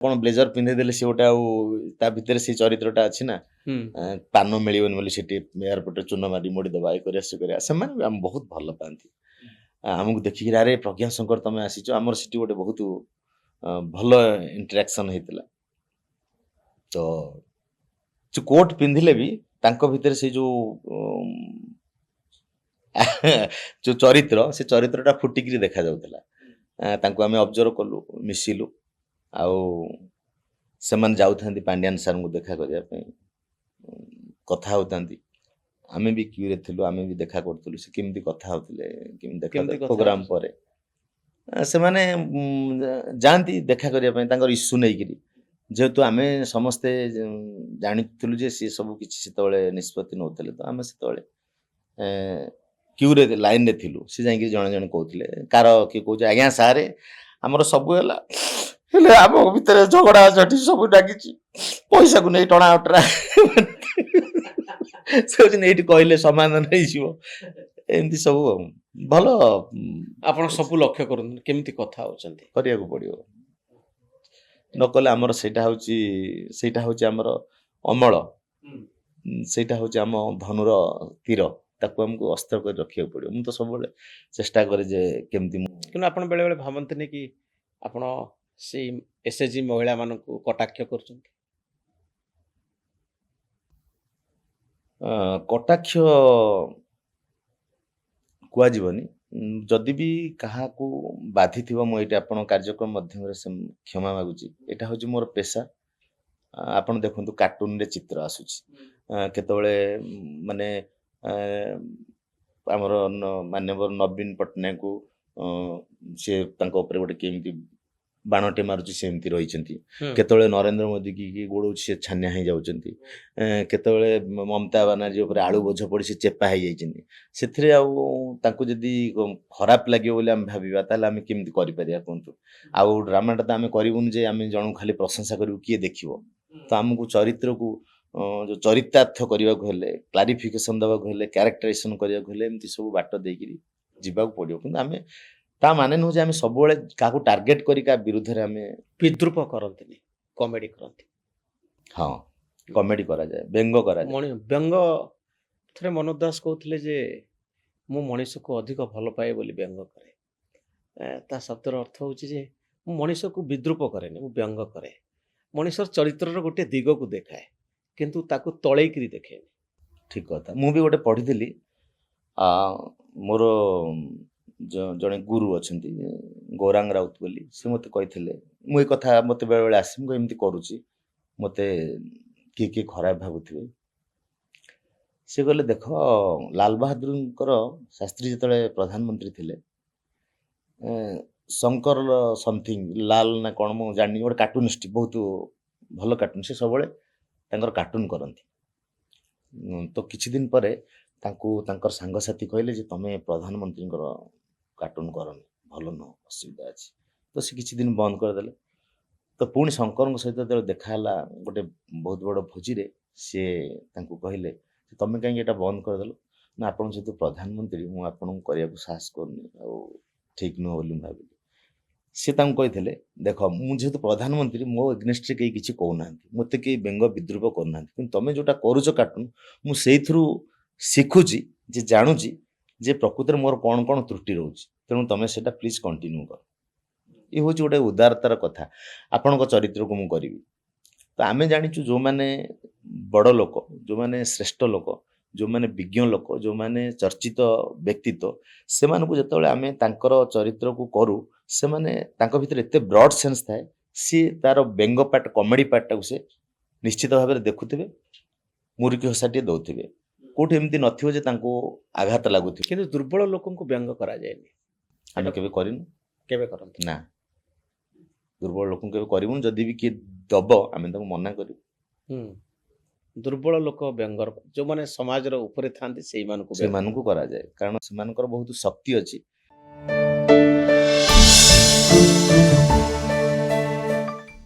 कौन ब्लेजर पिंधे देले से गोटे ता भितर से चरित्रटा अच्छी ना पान मिलबन बोली सेठी एयरपोर्ट चून मारी मोड़ी दबा कर से बहुत भल पाती आमको देखिक अरे प्रज्ञा शंकर तुम आसीच आमर सेठी गोटे बहुत भल इंटरेक्शन होता तो जो कोट पिंधिले भी तांको भितर से जो जो चरित्र से चरित्रटा फुटिकी देखा जाउतला तांको आमे ऑब्जर्व कलु मिसिलु आउ सेमान जाउथांती पांड्यान सर को देखा करिया पे कथा होतांती आमे भी क्यूरे थिलु आमे भी देखा करथलु से केमती कथा होतले केमती देखा प्रोग्राम परे से माने जानती देखा करिया पे तांकर इश्यू नै किरी जेहेतु आमे समस्ते जानिथिलु जे से सब किछि सेतबेले निष्पत्ति नउतले तो आमे सेतबेले क्यूरे लाइन रे थिलु से जाई जण जण कहउतले कार के कहउछ आज्ञा सारे हमर सब होला हेले आम भितर झगड़ा झटी सब डाकिछि पैसा को नै टणा उटरा से नै कहले समाधान नै जिवो एमती सब भलो आपण सब लक्ष्य करन केमती कथा होचंती करिया को पड़ियो नकले आमर सेटा होची आमर अमल सेटा होची आम धनुर तीर ताकू हमको अस्त्र कर रखिया पड़ियो मु तो सब चेष्टा करे जे केमती किन आपण बेले बेले भावंतने कि आपण से एसएचजी महिला मानकू कटाक्ष करछंती कटाक्ष कुआ जीवनी जदि भी कहा को बाधि थिबा मो एटा आपण कार्यक्रम माध्यम रे क्षमा मागुची एटा होची मोर पेशा आपण देखंतु कार्टून रे चित्र आसुची केतबेले माने आमर मान्यवर नवीन पटनायक को से तांको ऊपर गोटे केमती बाणटे मारुची सेमती रहिचंती केतबेले नरेंद्र मोदी की गोड़ो से छान्या हो जाउचंती केतबेले ममता बनर्जी ऊपर आलू बोझ पड़ी से चेपा हो जाइचंती सेथरे आउ तांको जदी खराब लागियो बोले हम भाबिबा ताले हम केमती करि परिया कोंतु आउ ड्रामाटा त हम करिवुन जे हम जणु खाली प्रशंसा करिवु किए देखिवो तो हमको चरित्र को जो चरितार्थ करने को हेले क्लारिफिकेशन दवा को हेले कैरेक्टराइजेशन करने को हेले एमती सब बाट देकी जीवाक पड़ो कि आम ता माने नु जे आम सब बेले काको टार्गेट करी का विरुद्ध रे आम विद्रूप करंतनी कॉमेडी करंती हाँ कॉमेडी करा जाए व्यंग करा जाए व्यंग थरे मनोज दास कहते जे मु मनीष को अधिक भल पाए बोली व्यंग करे ता शब्दर अर्थ होची जे मु मनीष को विद्रूप करे मु व्यंग करे मनीषर चरित्र गोटे दिग को देखाए किंतु ताको तळेकरी देखे ठीक कथा मु भी गोटे पढ़ी मोर जड़े गुरु अच्छा गौरांग राउत बोली से मत कही मुझे कथा मत बेले बेले आसी मुझे करुच्ची मत किए खराब भावुवे से कहले देख लाल बहादुर शास्त्री जिते प्रधानमंत्री थे शंकर समथिंग लाल ना कौन मुझे जानी गोटे कार्टूनिस्ट बहुत भल कार्टून से सब कार्टून करती तो किछि दिन परे तांकर सांगसाथी कहले जे तमे प्रधानमंत्री कार्टून करनी भल न असुविधा अच्छी तो से किछि दिन बंद करदेले तो पुणी शंकर सहित जो देखाला गोटे बहुत बड़ भोजी रे सी कहले तमें कहीं बंद करदेल ना आपन जेहेतु प्रधानमंत्री मुझे आपन को साहस करनी ठीक नुह बोली भाविली सी कही देख मुझे प्रधानमंत्री मो एग्नेस्ट कहीं किसी कहना मत कई व्यंग विद्रूप करना कि तुम जोटा करुच कार्टून मुझे शिखुची जे जानुची जे प्रकृत मोर कौन कौन त्रुटि रोचे तेणु तुम से प्लीज कंटिन्यू कर ये हूँ गोटे उदारतार कथा आपण चरित्र को मुझे तो आम जाचु जो मैंने बड़ लोक जो मैंने श्रेष्ठ लोक जो मैंने विज्ञ लोक जो मैंने चर्चित व्यक्तित्व से जो आम चरित्र को करूँ से माने भीतर एत ब्रॉड सेंस थाए सी तार व्यंग पार्ट कॉमेडी पार्टा को से निश्चित भाव में देखुवे मुरुकी हसाटे दौथे कौट एमती नथिबो जे तांको आघात लागुथि किंतु दुर्बल लोकन को व्यंग करा जायनी आमे केबे करिनु केबे करंत ना दुर्बल लोकन केबे करिवुन जदी भी के दबो आमे ताको मना करिवु दुर्बल लोक व्यंगर जो माने समाज रो ऊपर थांती सेही मानको करा जाय कारण से मानकर बहुत शक्ति अछि